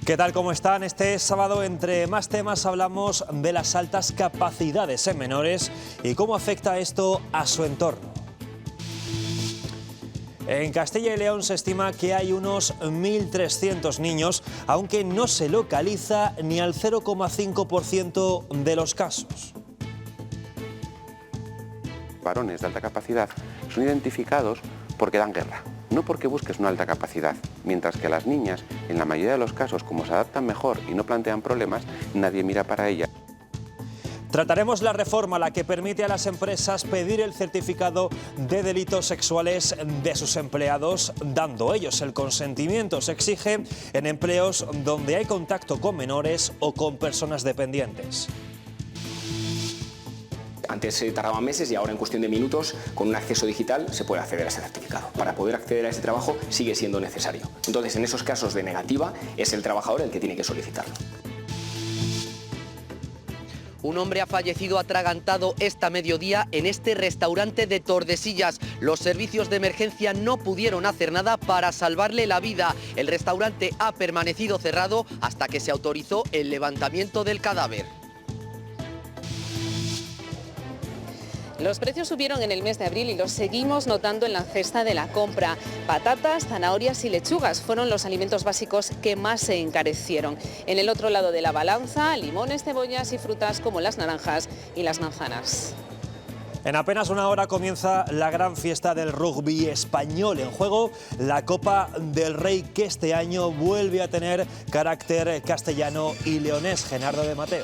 ¿Qué tal? ¿Cómo están? Este sábado, entre más temas, hablamos de las altas capacidades en menores y cómo afecta esto a su entorno. En Castilla y León se estima que hay unos 1.300 niños, aunque no se localiza ni al 0,5% de los casos. Varones de alta capacidad son identificados porque dan guerra, no porque busques una alta capacidad, mientras que las niñas, en la mayoría de los casos, como se adaptan mejor y no plantean problemas, nadie mira para ellas. Trataremos la reforma, la que permite a las empresas pedir el certificado de delitos sexuales de sus empleados, dando ellos el consentimiento. Se exige en empleos donde hay contacto con menores o con personas dependientes. Antes se tardaba meses y ahora en cuestión de minutos, con un acceso digital, se puede acceder a ese certificado. Para poder acceder a ese trabajo sigue siendo necesario. Entonces, en esos casos de negativa, es el trabajador el que tiene que solicitarlo. Un hombre ha fallecido atragantado esta mediodía en este restaurante de Tordesillas. Los servicios de emergencia no pudieron hacer nada para salvarle la vida. El restaurante ha permanecido cerrado hasta que se autorizó el levantamiento del cadáver. Los precios subieron en el mes de abril y los seguimos notando en la cesta de la compra. Patatas, zanahorias y lechugas fueron los alimentos básicos que más se encarecieron. En el otro lado de la balanza, limones, cebollas y frutas como las naranjas y las manzanas. En apenas una hora comienza la gran fiesta del rugby español. En juego la Copa del Rey, que este año vuelve a tener carácter castellano y leonés. Genardo de Mateo.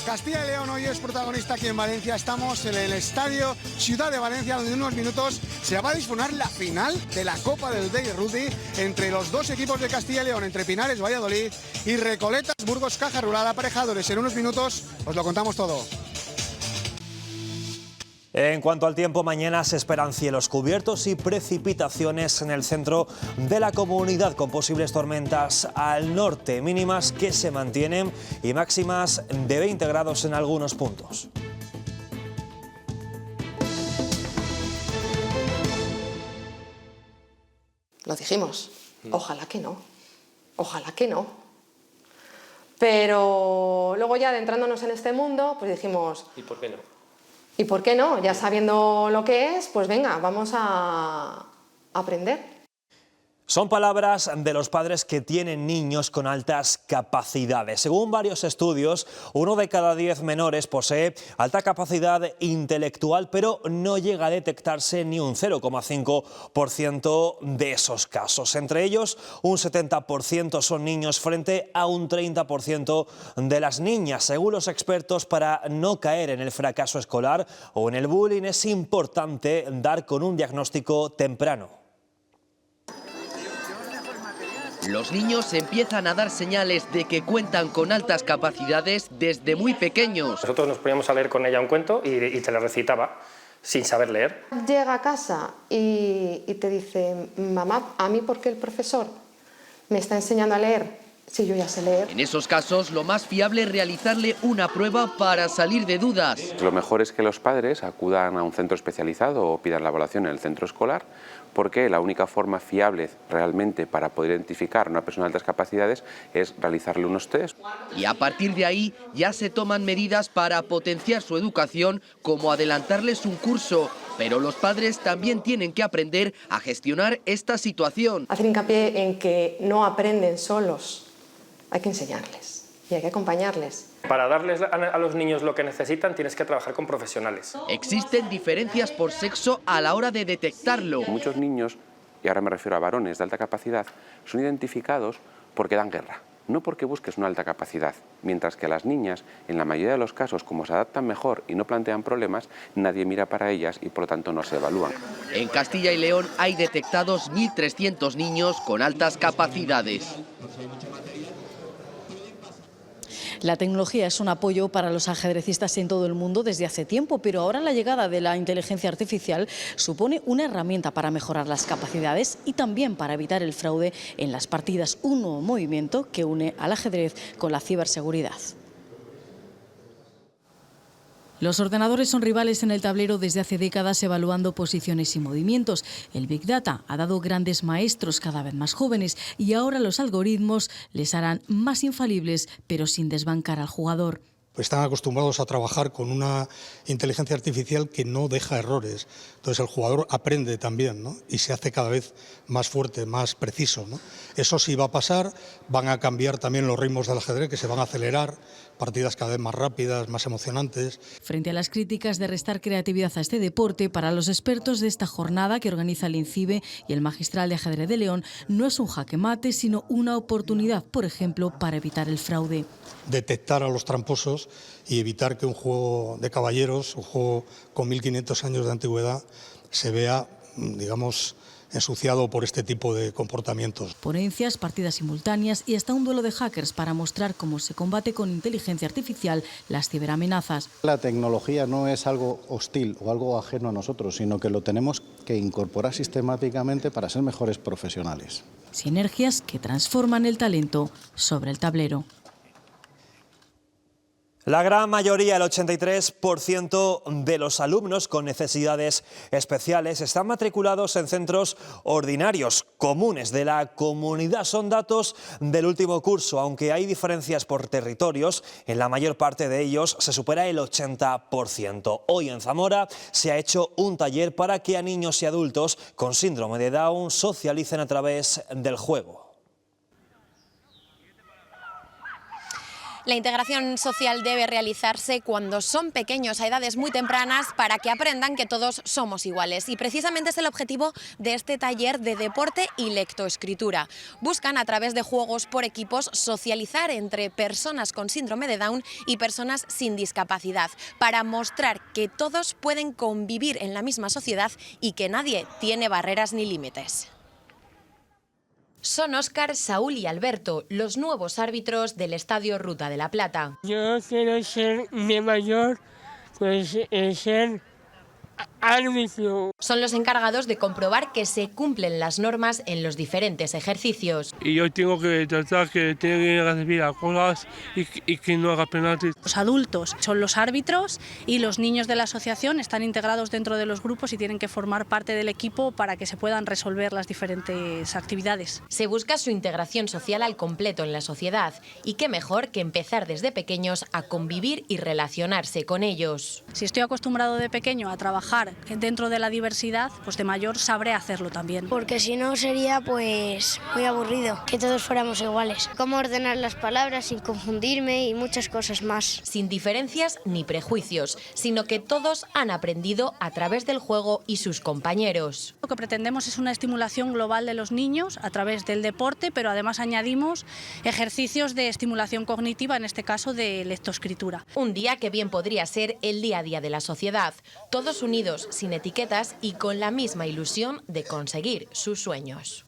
Castilla y León hoy es protagonista aquí en Valencia. Estamos en el estadio Ciudad de Valencia, donde en unos minutos se va a disputar la final de la Copa del Rey de Rugby entre los dos equipos de Castilla y León, entre Pinares, Valladolid y Recoletas, Burgos, Caja Rural, aparejadores. En unos minutos os lo contamos todo. En cuanto al tiempo, mañana se esperan cielos cubiertos y precipitaciones en el centro de la comunidad, con posibles tormentas al norte, mínimas que se mantienen y máximas de 20 grados en algunos puntos. Lo dijimos, ojalá que no, ojalá que no. Pero luego ya adentrándonos en este mundo, pues dijimos... ¿Y por qué no? ¿Y por qué no? Ya sabiendo lo que es, pues venga, vamos a aprender. Son palabras de los padres que tienen niños con altas capacidades. Según varios estudios, 1 de cada 10 menores posee alta capacidad intelectual, pero no llega a detectarse ni un 0,5% de esos casos. Entre ellos, un 70% son niños frente a un 30% de las niñas. Según los expertos, para no caer en el fracaso escolar o en el bullying, es importante dar con un diagnóstico temprano. Los niños empiezan a dar señales de que cuentan con altas capacidades desde muy pequeños. Nosotros nos poníamos a leer con ella un cuento y te lo recitaba sin saber leer. Llega a casa y te dice, mamá, ¿a mí por qué el profesor me está enseñando a leer si yo ya sé leer? En esos casos, lo más fiable es realizarle una prueba para salir de dudas. Lo mejor es que los padres acudan a un centro especializado o pidan la evaluación en el centro escolar, porque la única forma fiable realmente para poder identificar a una persona de altas capacidades es realizarle unos test. Y a partir de ahí ya se toman medidas para potenciar su educación, como adelantarles un curso. Pero los padres también tienen que aprender a gestionar esta situación. Hacer hincapié en que no aprenden solos, hay que enseñarles y hay que acompañarles. Para darles a los niños lo que necesitan tienes que trabajar con profesionales. Existen diferencias por sexo a la hora de detectarlo. Muchos niños, y ahora me refiero a varones de alta capacidad, son identificados porque dan guerra, no porque busques una alta capacidad, mientras que las niñas, en la mayoría de los casos, como se adaptan mejor y no plantean problemas, nadie mira para ellas y por lo tanto no se evalúan. En Castilla y León hay detectados 1.300 niños con altas capacidades. La tecnología es un apoyo para los ajedrecistas en todo el mundo desde hace tiempo, pero ahora la llegada de la inteligencia artificial supone una herramienta para mejorar las capacidades y también para evitar el fraude en las partidas, un nuevo movimiento que une al ajedrez con la ciberseguridad. Los ordenadores son rivales en el tablero desde hace décadas, evaluando posiciones y movimientos. El Big Data ha dado grandes maestros cada vez más jóvenes y ahora los algoritmos les harán más infalibles, pero sin desbancar al jugador. Están acostumbrados a trabajar con una inteligencia artificial que no deja errores. Entonces el jugador aprende también, ¿no? Y se hace cada vez más fuerte, más preciso, ¿no? Eso sí va a pasar, van a cambiar también los ritmos del ajedrez, que se van a acelerar, partidas cada vez más rápidas, más emocionantes. Frente a las críticas de restar creatividad a este deporte, para los expertos de esta jornada que organiza el INCIBE y el Magistral de Ajedrez de León, no es un jaque mate, sino una oportunidad, por ejemplo, para evitar el fraude. Detectar a los tramposos y evitar que un juego de caballeros, un juego con 1500 años de antigüedad, se vea, digamos, ensuciado por este tipo de comportamientos. Ponencias, partidas simultáneas y hasta un duelo de hackers para mostrar cómo se combate con inteligencia artificial las ciberamenazas. La tecnología no es algo hostil o algo ajeno a nosotros, sino que lo tenemos que incorporar sistemáticamente para ser mejores profesionales. Sinergias que transforman el talento sobre el tablero. La gran mayoría, el 83% de los alumnos con necesidades especiales están matriculados en centros ordinarios comunes de la comunidad. Son datos del último curso, aunque hay diferencias por territorios, en la mayor parte de ellos se supera el 80%. Hoy en Zamora se ha hecho un taller para que a niños y adultos con síndrome de Down socialicen a través del juego. La integración social debe realizarse cuando son pequeños, a edades muy tempranas, para que aprendan que todos somos iguales. Y precisamente es el objetivo de este taller de deporte y lectoescritura. Buscan, a través de juegos por equipos, socializar entre personas con síndrome de Down y personas sin discapacidad, para mostrar que todos pueden convivir en la misma sociedad y que nadie tiene barreras ni límites. Son Óscar, Saúl y Alberto, los nuevos árbitros del Estadio Ruta de la Plata. Yo quiero ser de mayor, pues ser árbitro. Son los encargados de comprobar que se cumplen las normas en los diferentes ejercicios. Y yo tengo que tratar que tenga que recibir a cosas y que no haga penaltis. Los adultos son los árbitros y los niños de la asociación están integrados dentro de los grupos y tienen que formar parte del equipo para que se puedan resolver las diferentes actividades. Se busca su integración social al completo en la sociedad y qué mejor que empezar desde pequeños a convivir y relacionarse con ellos. Si estoy acostumbrado de pequeño a trabajar dentro de la diversidad, pues de mayor sabré hacerlo también. Porque si no sería pues muy aburrido, que todos fuéramos iguales. Cómo ordenar las palabras sin confundirme y muchas cosas más. Sin diferencias ni prejuicios, sino que todos han aprendido a través del juego y sus compañeros. Lo que pretendemos es una estimulación global de los niños a través del deporte, pero además añadimos ejercicios de estimulación cognitiva, en este caso de lectoescritura. Un día que bien podría ser el día a día de la sociedad, todos unidos, sin etiquetas y con la misma ilusión de conseguir sus sueños.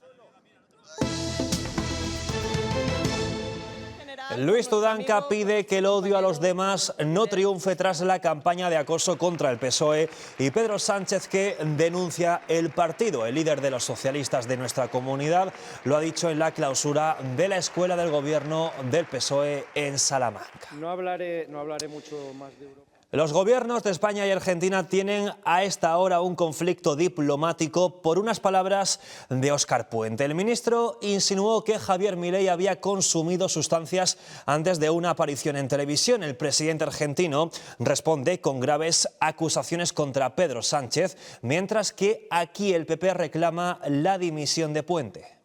Luis Tudanca pide que el odio a los demás no triunfe tras la campaña de acoso contra el PSOE, y Pedro Sánchez, que denuncia el partido. El líder de los socialistas de nuestra comunidad lo ha dicho en la clausura de la Escuela del Gobierno del PSOE en Salamanca. No hablaré mucho más de Europa. Los gobiernos de España y Argentina tienen a esta hora un conflicto diplomático por unas palabras de Óscar Puente. El ministro insinuó que Javier Milei había consumido sustancias antes de una aparición en televisión. El presidente argentino responde con graves acusaciones contra Pedro Sánchez, mientras que aquí el PP reclama la dimisión de Puente.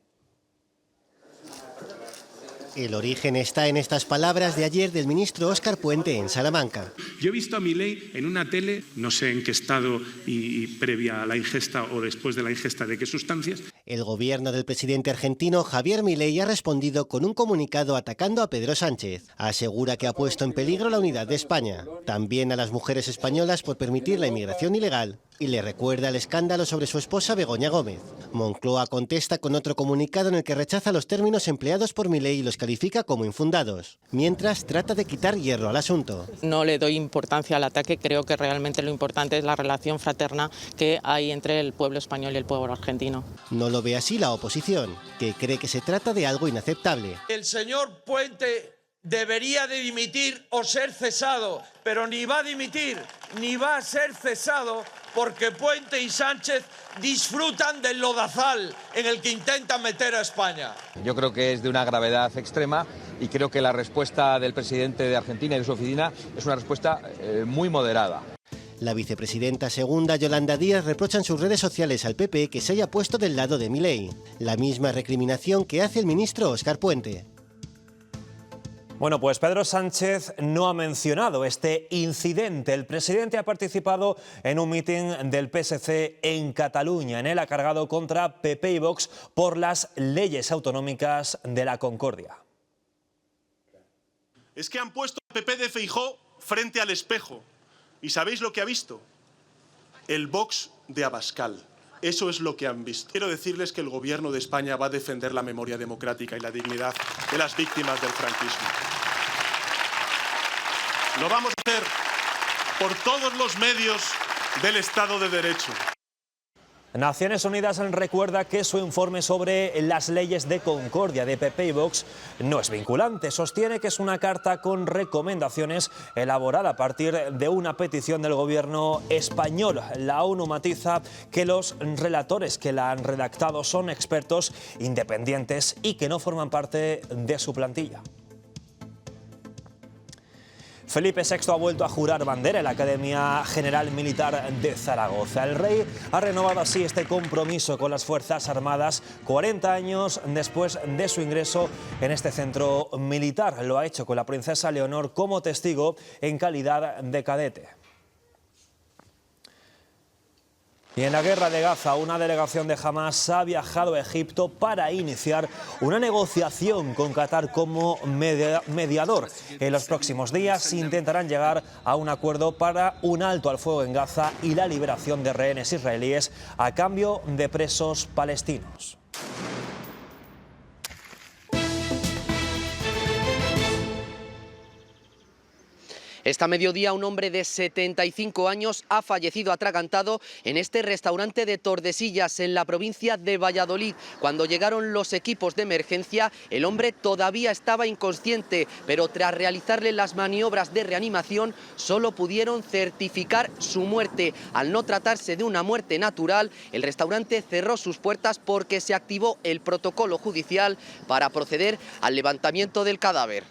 El origen está en estas palabras de ayer del ministro Óscar Puente en Salamanca. Yo he visto a Milei en una tele, no sé en qué estado y previa a la ingesta o después de la ingesta de qué sustancias. El gobierno del presidente argentino Javier Milei ha respondido con un comunicado atacando a Pedro Sánchez. Asegura que ha puesto en peligro la unidad de España, también a las mujeres españolas por permitir la inmigración ilegal, y le recuerda el escándalo sobre su esposa Begoña Gómez. Moncloa contesta con otro comunicado en el que rechaza los términos empleados por Milei y los califica como infundados, mientras trata de quitar hierro al asunto. No le doy importancia al ataque, creo que realmente lo importante es la relación fraterna que hay entre el pueblo español y el pueblo argentino. No lo ve así la oposición, que cree que se trata de algo inaceptable. El señor Puente debería de dimitir o ser cesado, pero ni va a dimitir ni va a ser cesado porque Puente y Sánchez disfrutan del lodazal en el que intentan meter a España. Yo creo que es de una gravedad extrema y creo que la respuesta del presidente de Argentina y de su oficina es una respuesta muy moderada. La vicepresidenta segunda, Yolanda Díaz, reprocha en sus redes sociales al PP que se haya puesto del lado de Milei. La misma recriminación que hace el ministro Óscar Puente. Bueno, pues Pedro Sánchez no ha mencionado este incidente. El presidente ha participado en un mitin del PSC en Cataluña. En él ha cargado contra PP y Vox por las leyes autonómicas de la concordia. Es que han puesto al PP de Feijóo frente al espejo. ¿Y sabéis lo que ha visto? El Vox de Abascal. Eso es lo que han visto. Quiero decirles que el Gobierno de España va a defender la memoria democrática y la dignidad de las víctimas del franquismo. Lo vamos a hacer por todos los medios del Estado de Derecho. Naciones Unidas recuerda que su informe sobre las leyes de concordia de PP y Vox no es vinculante. Sostiene que es una carta con recomendaciones elaborada a partir de una petición del gobierno español. La ONU matiza que los relatores que la han redactado son expertos independientes y que no forman parte de su plantilla. Felipe VI ha vuelto a jurar bandera en la Academia General Militar de Zaragoza. El rey ha renovado así este compromiso con las Fuerzas Armadas 40 años después de su ingreso en este centro militar. Lo ha hecho con la princesa Leonor como testigo en calidad de cadete. Y en la guerra de Gaza, una delegación de Hamás ha viajado a Egipto para iniciar una negociación con Qatar como mediador. En los próximos días intentarán llegar a un acuerdo para un alto al fuego en Gaza y la liberación de rehenes israelíes a cambio de presos palestinos. Esta mediodía un hombre de 75 años ha fallecido atragantado en este restaurante de Tordesillas, en la provincia de Valladolid. Cuando llegaron los equipos de emergencia, el hombre todavía estaba inconsciente, pero tras realizarle las maniobras de reanimación, solo pudieron certificar su muerte. Al no tratarse de una muerte natural, el restaurante cerró sus puertas porque se activó el protocolo judicial para proceder al levantamiento del cadáver.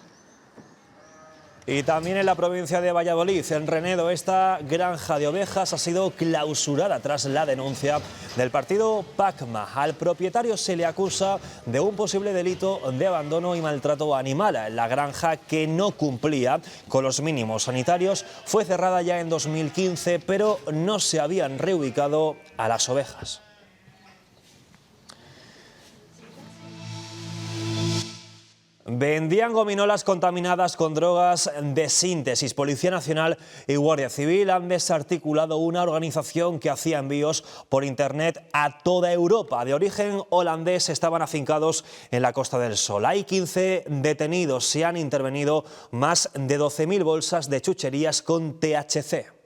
Y también en la provincia de Valladolid, en Renedo, esta granja de ovejas ha sido clausurada tras la denuncia del partido PACMA. Al propietario se le acusa de un posible delito de abandono y maltrato animal. La granja, que no cumplía con los mínimos sanitarios, fue cerrada ya en 2015, pero no se habían reubicado a las ovejas. Vendían gominolas contaminadas con drogas de síntesis. Policía Nacional y Guardia Civil han desarticulado una organización que hacía envíos por Internet a toda Europa. De origen holandés, estaban afincados en la Costa del Sol. Hay 15 detenidos. Se han intervenido más de 12.000 bolsas de chucherías con THC.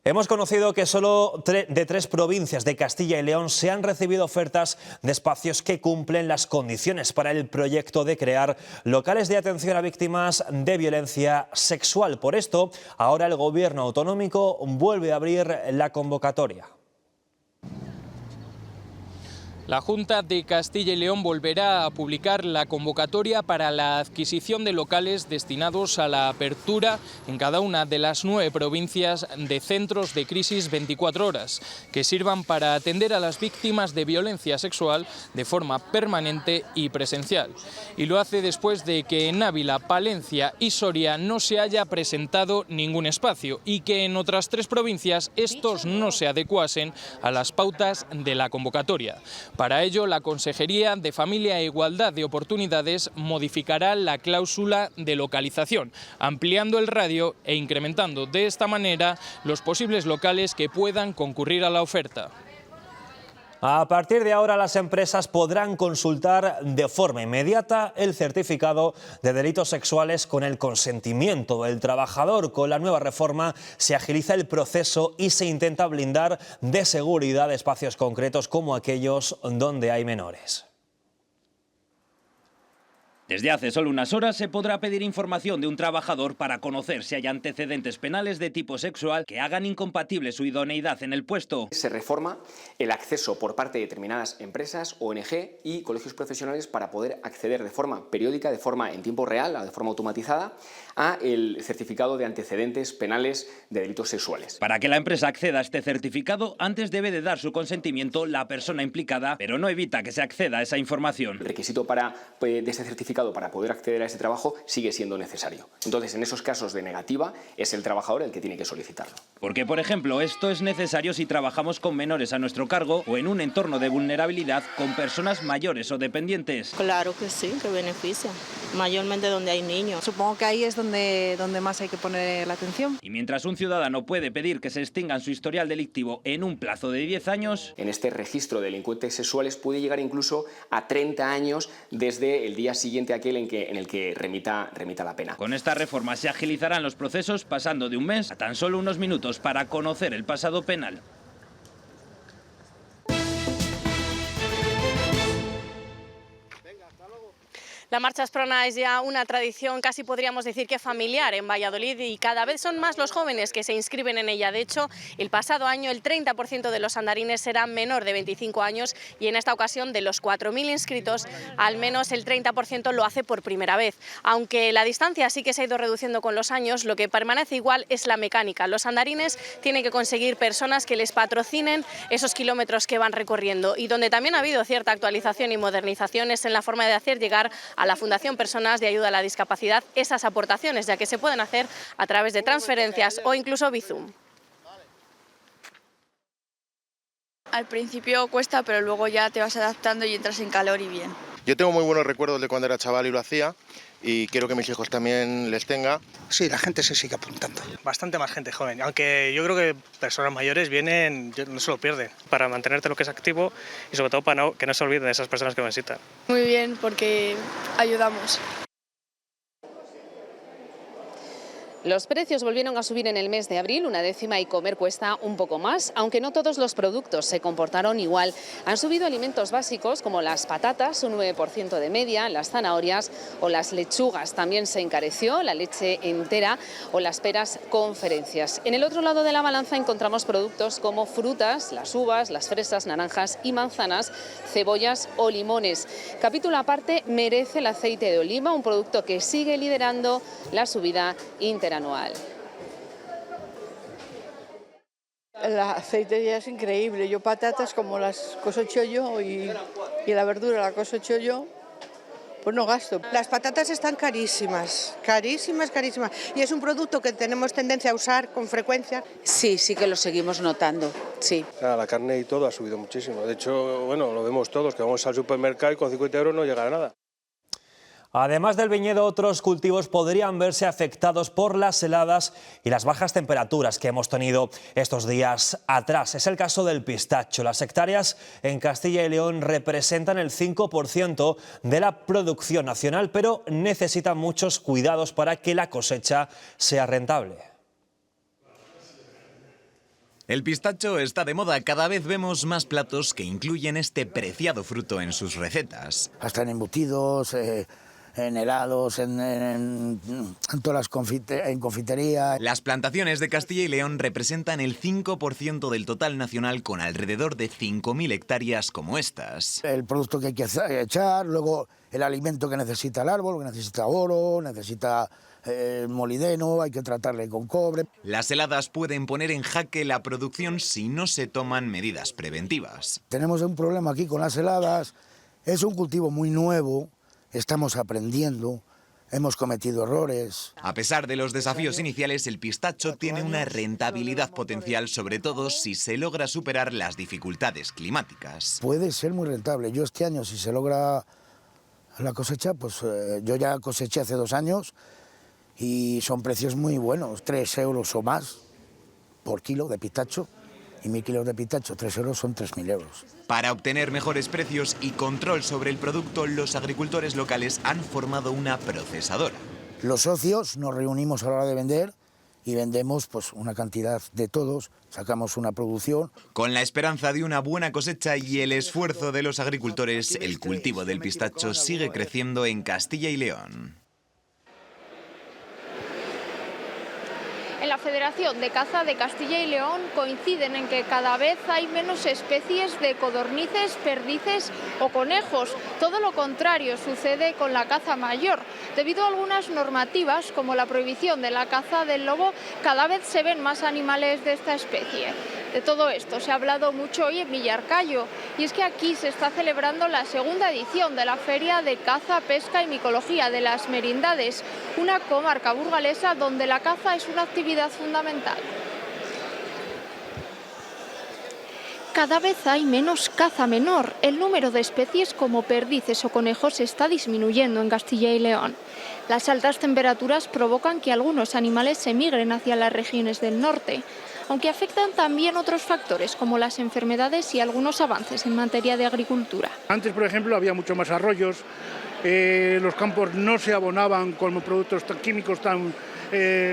Hemos conocido que solo de 3 provincias de Castilla y León se han recibido ofertas de espacios que cumplen las condiciones para el proyecto de crear locales de atención a víctimas de violencia sexual. Por esto, ahora el Gobierno autonómico vuelve a abrir la convocatoria. La Junta de Castilla y León volverá a publicar la convocatoria para la adquisición de locales destinados a la apertura en cada una de las 9 provincias de centros de crisis 24 horas, que sirvan para atender a las víctimas de violencia sexual de forma permanente y presencial. Y lo hace después de que en Ávila, Palencia y Soria no se haya presentado ningún espacio y que en otras 3 provincias estos no se adecuasen a las pautas de la convocatoria. Para ello, la Consejería de Familia e Igualdad de Oportunidades modificará la cláusula de localización, ampliando el radio e incrementando de esta manera los posibles locales que puedan concurrir a la oferta. A partir de ahora, las empresas podrán consultar de forma inmediata el certificado de delitos sexuales con el consentimiento del trabajador. Con la nueva reforma se agiliza el proceso y se intenta blindar de seguridad espacios concretos como aquellos donde hay menores. Desde hace solo unas horas se podrá pedir información de un trabajador para conocer si hay antecedentes penales de tipo sexual que hagan incompatible su idoneidad en el puesto. Se reforma el acceso por parte de determinadas empresas, ONG y colegios profesionales para poder acceder de forma periódica, de forma en tiempo real, de forma automatizada, a el certificado de antecedentes penales de delitos sexuales. Para que la empresa acceda a este certificado, antes debe de dar su consentimiento la persona implicada, pero no evita que se acceda a esa información. El requisito de ese certificado para poder acceder a ese trabajo sigue siendo necesario. Entonces, en esos casos de negativa, es el trabajador el que tiene que solicitarlo. Porque, por ejemplo, esto es necesario si trabajamos con menores a nuestro cargo o en un entorno de vulnerabilidad con personas mayores o dependientes. Claro que sí, que beneficia, mayormente donde hay niños. Supongo que ahí es donde más hay que poner la atención. Y mientras un ciudadano puede pedir que se extingan su historial delictivo en un plazo de 10 años... En este registro de delincuentes sexuales puede llegar incluso a 30 años desde el día siguiente a aquel en el que remita la pena. Con esta reforma se agilizarán los procesos pasando de un mes a tan solo unos minutos para conocer el pasado penal. La Marcha Esprona es ya una tradición casi podríamos decir que familiar en Valladolid y cada vez son más los jóvenes que se inscriben en ella. De hecho, el pasado año el 30% de los andarines era menor de 25 años y en esta ocasión de los 4.000 inscritos al menos el 30% lo hace por primera vez. Aunque la distancia sí que se ha ido reduciendo con los años, lo que permanece igual es la mecánica. Los andarines tienen que conseguir personas que les patrocinen esos kilómetros que van recorriendo y donde también ha habido cierta actualización y modernización es en la forma de hacer llegar a la Fundación Personas de Ayuda a la Discapacidad esas aportaciones, ya que se pueden hacer a través de transferencias o incluso Bizum. Al principio cuesta, pero luego ya te vas adaptando y entras en calor y bien. Yo tengo muy buenos recuerdos de cuando era chaval y lo hacía, y quiero que mis hijos también les tenga. Sí, la gente se sigue apuntando. Bastante más gente joven, aunque yo creo que personas mayores vienen, no se lo pierden. Para mantenerte lo que es activo y sobre todo para que no se olviden de esas personas que lo necesitan. Muy bien, porque ayudamos. Los precios volvieron a subir en el mes de abril, 1/10, y comer cuesta un poco más, aunque no todos los productos se comportaron igual. Han subido alimentos básicos como las patatas, un 9% de media, las zanahorias o las lechugas. También se encareció la leche entera o las peras conferencias. En el otro lado de la balanza encontramos productos como frutas, las uvas, las fresas, naranjas y manzanas, cebollas o limones. Capítulo aparte merece el aceite de oliva, un producto que sigue liderando la subida interanual. El aceite ya es increíble. Yo patatas como las cosecho yo y la verdura la cosecho yo, pues no gasto. Las patatas están carísimas, carísimas, carísimas. Y es un producto que tenemos tendencia a usar con frecuencia. Sí, sí que lo seguimos notando, sí. La carne y todo ha subido muchísimo. De hecho, bueno, lo vemos todos, que vamos al supermercado y con 50 euros no llega a nada. Además del viñedo, otros cultivos podrían verse afectados por las heladas y las bajas temperaturas que hemos tenido estos días atrás. Es el caso del pistacho. Las hectáreas en Castilla y León representan el 5% de la producción nacional, pero necesitan muchos cuidados para que la cosecha sea rentable. El pistacho está de moda, cada vez vemos más platos que incluyen este preciado fruto en sus recetas. Hasta en embutidos, en helados, en todas las en confitería. Las plantaciones de Castilla y León representan el 5% del total nacional, con alrededor de 5.000 hectáreas como estas. El producto que hay que echar, luego el alimento que necesita el árbol, que necesita oro, necesita molibdeno, hay que tratarle con cobre. Las heladas pueden poner en jaque la producción si no se toman medidas preventivas. Tenemos un problema aquí con las heladas, es un cultivo muy nuevo, estamos aprendiendo, hemos cometido errores. A pesar de los desafíos iniciales, el pistacho tiene una rentabilidad potencial, sobre todo si se logra superar las dificultades climáticas. Puede ser muy rentable. Yo este año, si se logra la cosecha, pues yo ya coseché hace 2 años y son precios muy buenos, 3 euros o más por kilo de pistacho. Y 1.000 kilos de pistacho, 3 euros, son 3.000 euros. Para obtener mejores precios y control sobre el producto, los agricultores locales han formado una procesadora. Los socios nos reunimos a la hora de vender y vendemos pues una cantidad de todos, sacamos una producción. Con la esperanza de una buena cosecha y el esfuerzo de los agricultores, el cultivo del pistacho sigue creciendo en Castilla y León. En la Federación de Caza de Castilla y León coinciden en que cada vez hay menos especies de codornices, perdices o conejos. Todo lo contrario sucede con la caza mayor. Debido a algunas normativas, como la prohibición de la caza del lobo, cada vez se ven más animales de esta especie. De todo esto se ha hablado mucho hoy en Villarcayo, y es que aquí se está celebrando la segunda edición de la Feria de Caza, Pesca y Micología de las Merindades, una comarca burgalesa donde la caza es una actividad fundamental. Cada vez hay menos caza menor. El número de especies como perdices o conejos está disminuyendo en Castilla y León. Las altas temperaturas provocan que algunos animales se migren hacia las regiones del norte, aunque afectan también otros factores como las enfermedades y algunos avances en materia de agricultura. Antes, por ejemplo, había mucho más arroyos, los campos no se abonaban con productos químicos tan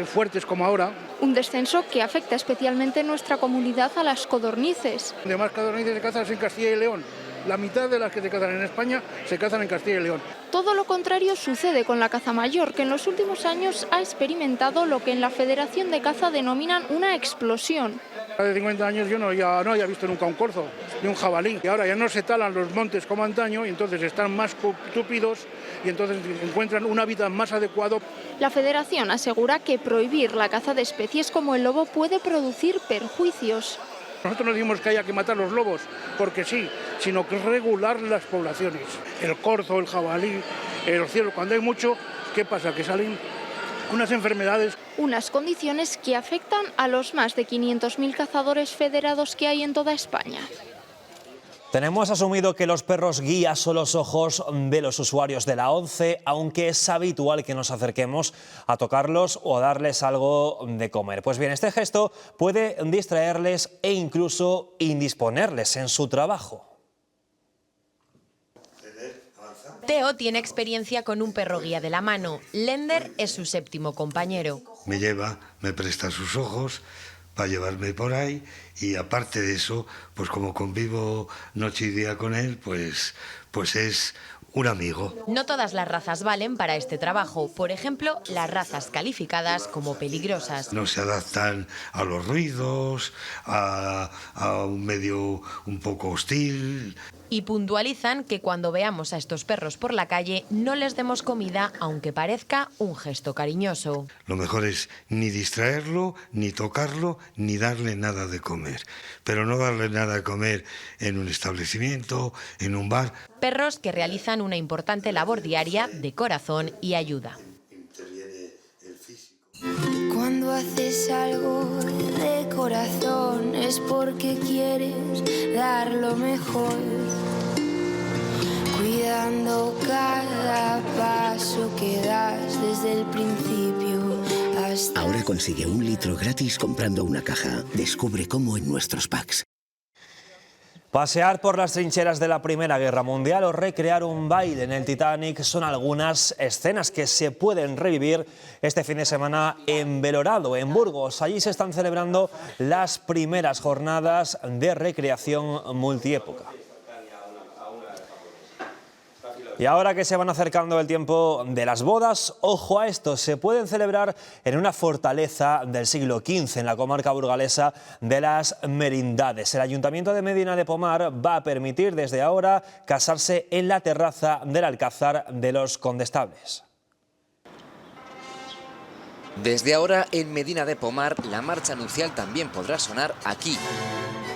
fuertes como ahora. Un descenso que afecta especialmente en nuestra comunidad a las codornices. Donde más codornices se cazan es en Castilla y León. La mitad de las que se cazan en España se cazan en Castilla y León. Todo lo contrario sucede con la caza mayor, que en los últimos años ha experimentado lo que en la Federación de Caza denominan una explosión. Hace 50 años yo no había visto nunca un corzo ni un jabalí. Y ahora ya no se talan los montes como antaño y entonces están más tupidos y entonces encuentran un hábitat más adecuado. La Federación asegura que prohibir la caza de especies como el lobo puede producir perjuicios. Nosotros no decimos que haya que matar los lobos, porque sí, sino que regular las poblaciones. El corzo, el jabalí, los ciervos, cuando hay mucho, ¿qué pasa? Que salen unas enfermedades. Unas condiciones que afectan a los más de 500.000 cazadores federados que hay en toda España. Tenemos asumido que los perros guía son los ojos de los usuarios de la ONCE, aunque es habitual que nos acerquemos a tocarlos o a darles algo de comer. Pues bien, este gesto puede distraerles e incluso indisponerles en su trabajo. Teo tiene experiencia con un perro guía de la mano. Lender es su séptimo compañero. Me lleva, me presta sus ojos para llevarme por ahí y aparte de eso, pues como convivo noche y día con él, pues es un amigo. No todas las razas valen para este trabajo. Por ejemplo, las razas calificadas como peligrosas. No se adaptan a los ruidos, a un medio un poco hostil. Y puntualizan que cuando veamos a estos perros por la calle no les demos comida, aunque parezca un gesto cariñoso. Lo mejor es ni distraerlo, ni tocarlo, ni darle nada de comer. Pero no darle nada de comer en un establecimiento, en un bar. Perros que realizan una importante labor diaria de corazón y ayuda. Cuando haces algo de corazón es porque quieres dar lo mejor, cuidando cada paso que das desde el principio hasta... Ahora consigue 1 litro gratis comprando una caja. Descubre cómo en nuestros packs. Pasear por las trincheras de la Primera Guerra Mundial o recrear un baile en el Titanic son algunas escenas que se pueden revivir este fin de semana en Belorado, en Burgos. Allí se están celebrando las primeras jornadas de recreación multiépoca. Y ahora que se van acercando el tiempo de las bodas, ojo a esto, se pueden celebrar en una fortaleza del siglo XV en la comarca burgalesa de las Merindades. El Ayuntamiento de Medina de Pomar va a permitir desde ahora casarse en la terraza del Alcázar de los Condestables. Desde ahora en Medina de Pomar la marcha nupcial también podrá sonar aquí.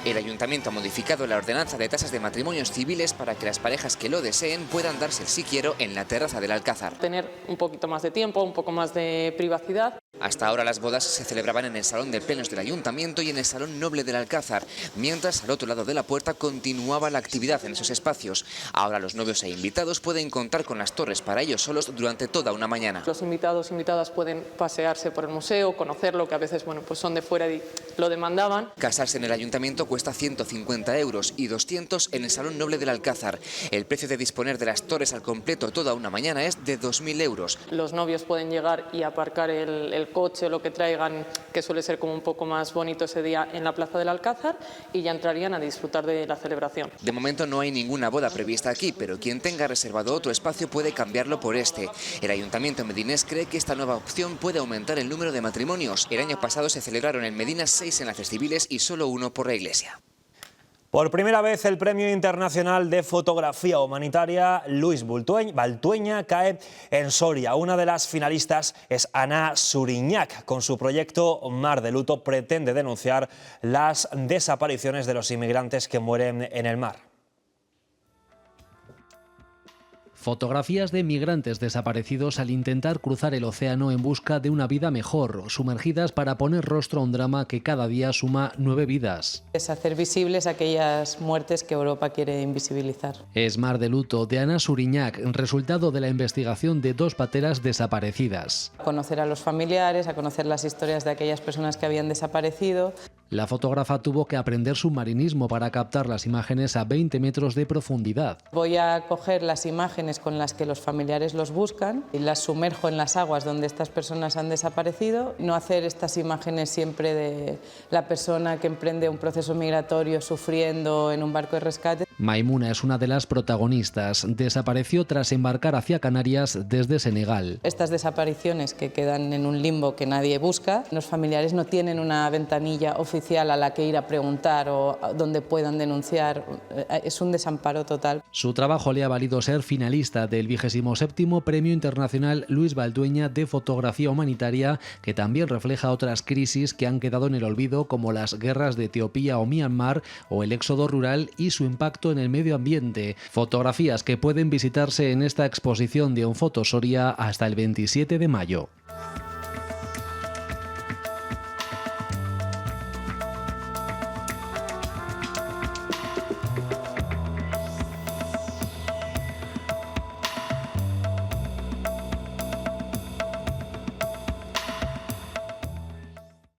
El Ayuntamiento ha modificado la ordenanza de tasas de matrimonios civiles para que las parejas que lo deseen puedan darse el sí quiero en la terraza del Alcázar. Tener un poquito más de tiempo, un poco más de privacidad. Hasta ahora las bodas se celebraban en el Salón de Plenos del Ayuntamiento y en el Salón Noble del Alcázar, mientras al otro lado de la puerta continuaba la actividad en esos espacios. Ahora los novios e invitados pueden contar con las torres para ellos solos durante toda una mañana. Los invitados e invitadas pueden pasearse por el museo, conocerlo, que a veces pues son de fuera y lo demandaban. Casarse en el Ayuntamiento cuesta 150 euros y 200 en el Salón Noble del Alcázar. El precio de disponer de las torres al completo toda una mañana es de 2.000 euros. Los novios pueden llegar y aparcar el el coche o lo que traigan, que suele ser como un poco más bonito ese día, en la Plaza del Alcázar, y ya entrarían a disfrutar de la celebración. De momento no hay ninguna boda prevista aquí, pero quien tenga reservado otro espacio puede cambiarlo por este. El Ayuntamiento medinés cree que esta nueva opción puede aumentar el número de matrimonios. El año pasado se celebraron en Medina 6 enlaces civiles y solo 1 por la Iglesia. Por primera vez el Premio Internacional de Fotografía Humanitaria Luis Baltueña cae en Soria. Una de las finalistas es Ana Suriñac. Con su proyecto Mar de Luto pretende denunciar las desapariciones de los inmigrantes que mueren en el mar. Fotografías de migrantes desaparecidos al intentar cruzar el océano en busca de una vida mejor, sumergidas para poner rostro a un drama que cada día suma 9 vidas. Es hacer visibles aquellas muertes que Europa quiere invisibilizar. Es Mar de Luto, de Ana Suriñac, resultado de la investigación de 2 pateras desaparecidas. Conocer a los familiares, a conocer las historias de aquellas personas que habían desaparecido. La fotógrafa tuvo que aprender submarinismo para captar las imágenes a 20 metros de profundidad. Voy a coger las imágenes con las que los familiares los buscan y las sumerjo en las aguas donde estas personas han desaparecido. No hacer estas imágenes siempre de la persona que emprende un proceso migratorio sufriendo en un barco de rescate. Maimuna es una de las protagonistas. Desapareció tras embarcar hacia Canarias desde Senegal. Estas desapariciones que quedan en un limbo que nadie busca, los familiares no tienen una ventanilla oficial a la que ir a preguntar o donde puedan denunciar. Es un desamparo total. Su trabajo le ha valido ser finalista del 27º Premio Internacional Luis Baltueña de Fotografía Humanitaria, que también refleja otras crisis que han quedado en el olvido, como las guerras de Etiopía o Myanmar o el éxodo rural y su impacto en el medio ambiente. Fotografías que pueden visitarse en esta exposición de Onfoto Soria hasta el 27 de mayo.